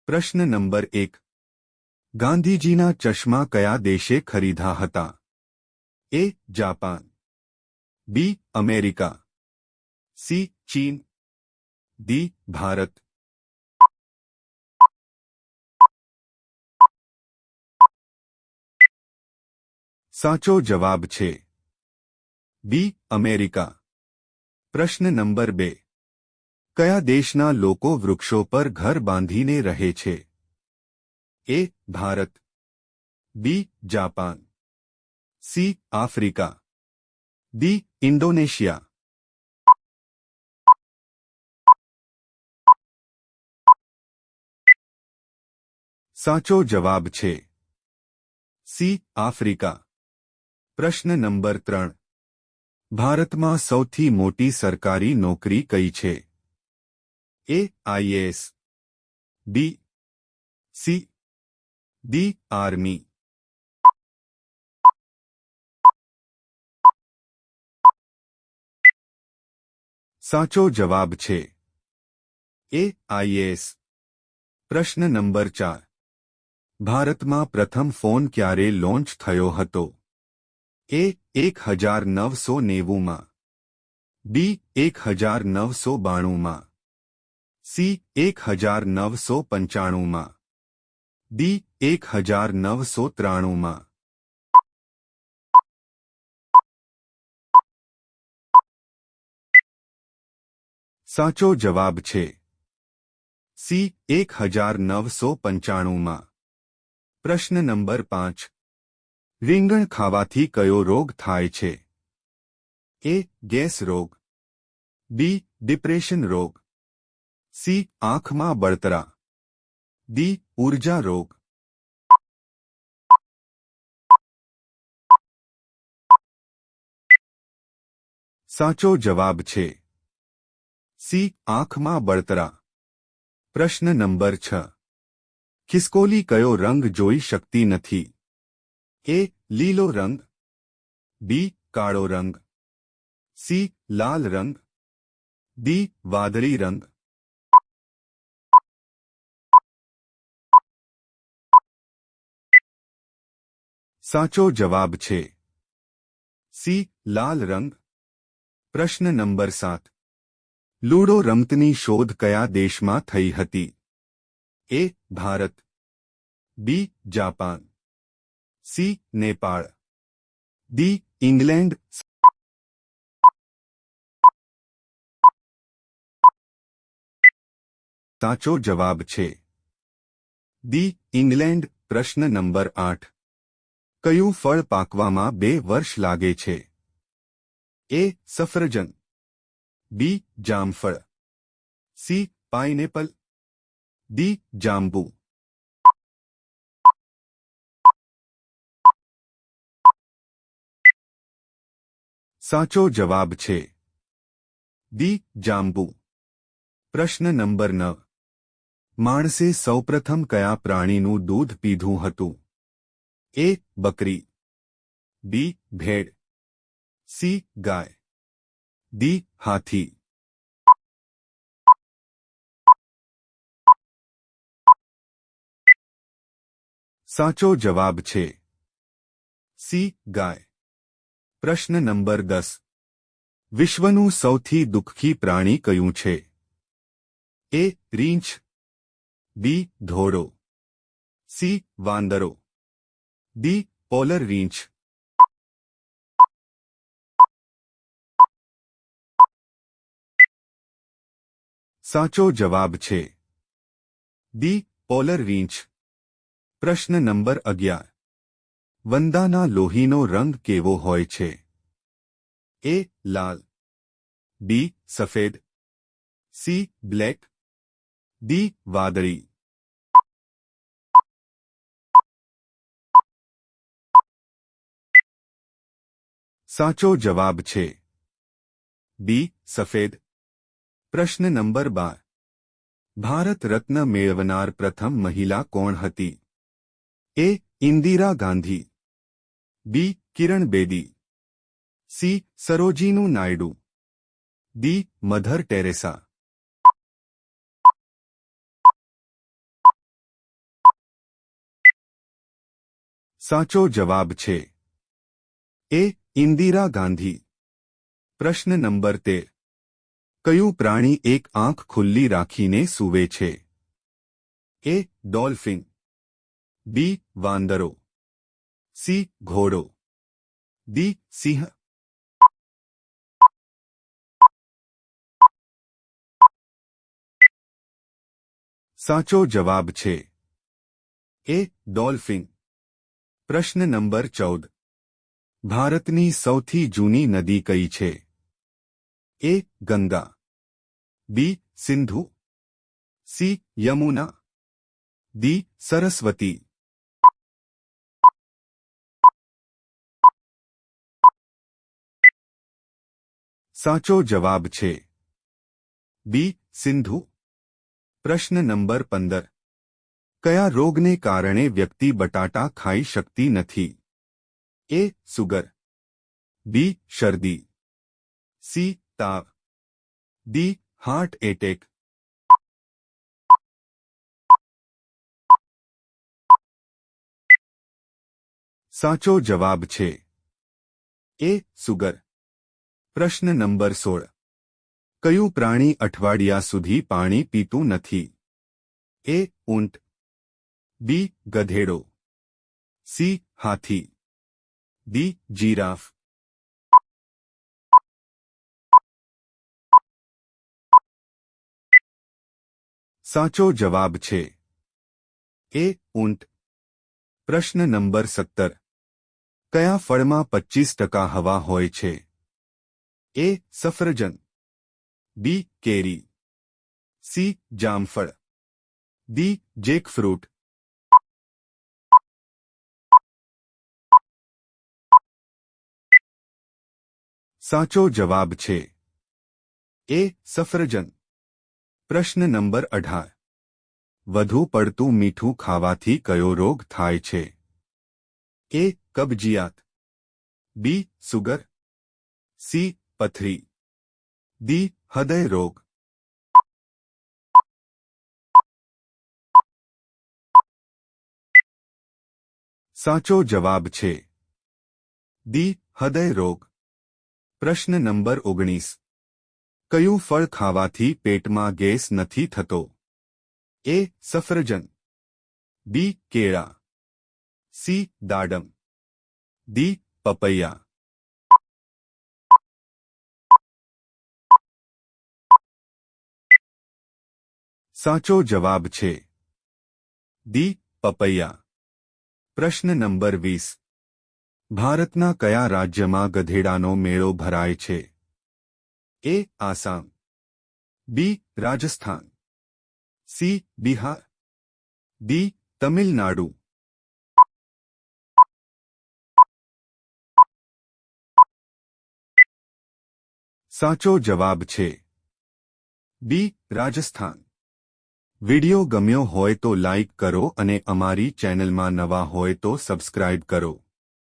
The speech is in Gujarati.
પ્રશ્ન નંબર 1. ગાંધીજીના ચશ્મા કયા દેશે ખરીદ્યા હતા? A. Japan, B. America, C. ચીન, ડી. ભારત. સાચો જવાબ છે બી. અમેરિકા. પ્રશ્ન નંબર 2. કયા દેશના લોકો વૃક્ષો પર ઘર બાંધીને રહે છે? A. Bharat, B. Japan, C. Africa, D. Indonesia. સાચો જવાબ છે સી. આફ્રિકા. પ્રશ્ન નંબર 3. ભારતમાં સૌથી મોટી સરકારી નોકરી કઈ છે? એ. આઈએએસ, બી. સી. ડી. આર્મી. સાચો જવાબ છે એ. આઈએએસ. પ્રશ્ન નંબર 4. ભારતમાં પ્રથમ ફોન ક્યારે લોન્ચ થયો હતો? એ. 1990માં, બી. 1992માં, સી. 1995માં, ડી. 1993માં. સાચો જવાબ છે સી. 1995માં. પ્રશ્ન નંબર 5. રીંગણ ખાવાથી કયો રોગ થાય છે? એ. ગેસ રોગ, બી. ડિપ્રેશન રોગ, સી. આંખમાં બળતરા, ડી. ઊર્જા રોગ. સાચો જવાબ છે સી. આંખમાં બળતરા. પ્રશ્ન નંબર 6. ખિસકોલી કયો રંગ જોઈ શકતી નથી? એ. લીલો રંગ, બી. કાળો રંગ, સી. લાલ રંગ, ડી. વાદળી રંગ. સાચો જવાબ છે સી. લાલ રંગ. પ્રશ્ન નંબર 7. લૂડો રમતની શોધ કયા દેશમાં થઈ હતી? A. Bharat, B. Japan, C. Nepal, D. England. સાચો જવાબ છે ડી. ઇંગ્લેન્ડ. પ્રશ્ન નંબર 8. કયું ફળ પાકવામાં 2 વર્ષ લાગે છે? એ. સફરજન, બી. જામફળ, સી. Pineapple, D. જાંબુ. સાચો જવાબ છે ડી. જાંબુ. પ્રશ્ન નંબર 9. માણસે સૌપ્રથમ કયા પ્રાણીનું દૂધ પીધું હતું? એ. બકરી, બી. ભેડ, સી. ગાય, ડી. હાથી. સાચો જવાબ છે સી. ગાય. પ્રશ્ન નંબર 10. વિશ્વનું સૌથી દુઃખી પ્રાણી કયું છે? એ. રીંછ, બી. ઘોડો, સી. વાંદરો, ડી. પોલર રીંછ. સાચો જવાબ છે ડી. પોલર રીંછ. પ્રશ્ન નંબર 11. વંદાના લોહીનો રંગ કેવો હોય છે? એ. લાલ, બી. સફેદ, સી. Black, D. વાદળી. સાચો જવાબ છે બી. સફેદ. પ્રશ્ન નંબર 12. ભારત રત્ન મેળવનાર પ્રથમ મહિલા કોણ હતી? A. Indira Gandhi, B. Kiran Bedi, C. Sarojini Naidu, D. Mother Teresa. સાચો જવાબ છે એ ઇન્દિરા ગાંધી. પ્રશ્ન નંબર 13. કયું પ્રાણી એક આંખ ખુલ્લી રાખીને સૂવે છે? એ ડોલ્ફિન, બી વાંદરો, સી ઘોડો, ડી સિંહ. સાચો જવાબ છે એ ડોલ્ફિન. પ્રશ્ન નંબર 14. ભારતની સૌથી જૂની નદી કઈ છે? એ ગંગા, બી સિંધુ, સી યમુના, ડી સરસ્વતી. સાચો જવાબ છે બી સિંધુ. પ્રશ્ન નંબર 15. કયા રોગને કારણે વ્યક્તિ બટાટા ખાઈ શકતી નથી? એ સુગર, બી શરદી, સી તાવ, ડી હાર્ટ એટેક. સાચો જવાબ છે એ સુગર. પ્રશ્ન નંબર 16. કયું પ્રાણી અઠવાડિયા સુધી પાણી પીતું નથી? એ ઊંટ, બી ગધેડો, સી હાથી, ડી જીરાફ. સાચો જવાબ છે એ ઊંટ. પ્રશ્ન નંબર 17. કયા ફળમાં 25% હવા હોય છે? એ સફરજન, બી કેરી, સી જામફળ, ડી જેકફ્રૂટ. સાચો જવાબ છે એ સફરજન. પ્રશ્ન નંબર 18. વધુ પડતું મીઠું ખાવાથી કયો રોગ થાય છે? એ કબજિયાત, બી સુગર, સી પથરી, ડી હૃદય રોગ. સાચો જવાબ છે ડી હૃદય રોગ. પ્રશ્ન નંબર 19. કયું ફળ ખાવાથી પેટમાં ગેસ નથી થતો? એ સફરજન, બી કેળા, સી દાડમ, ડી પપૈયા. સાચો જવાબ છે ડી પપૈયા. પ્રશ્ન નંબર 20. ભારતના કયા રાજ્યમાં ગધેડાનો મેળો ભરાય છે? એ આસામ, બી રાજસ્થાન, સી બિહાર, ડી તમિલનાડુ. સાચો જવાબ છે બી રાજસ્થાન. વિડિયો ગમ્યો હોય તો લાઇક કરો અને અમારી ચેનલમાં નવા હોય તો સબસ્ક્રાઇબ કરો.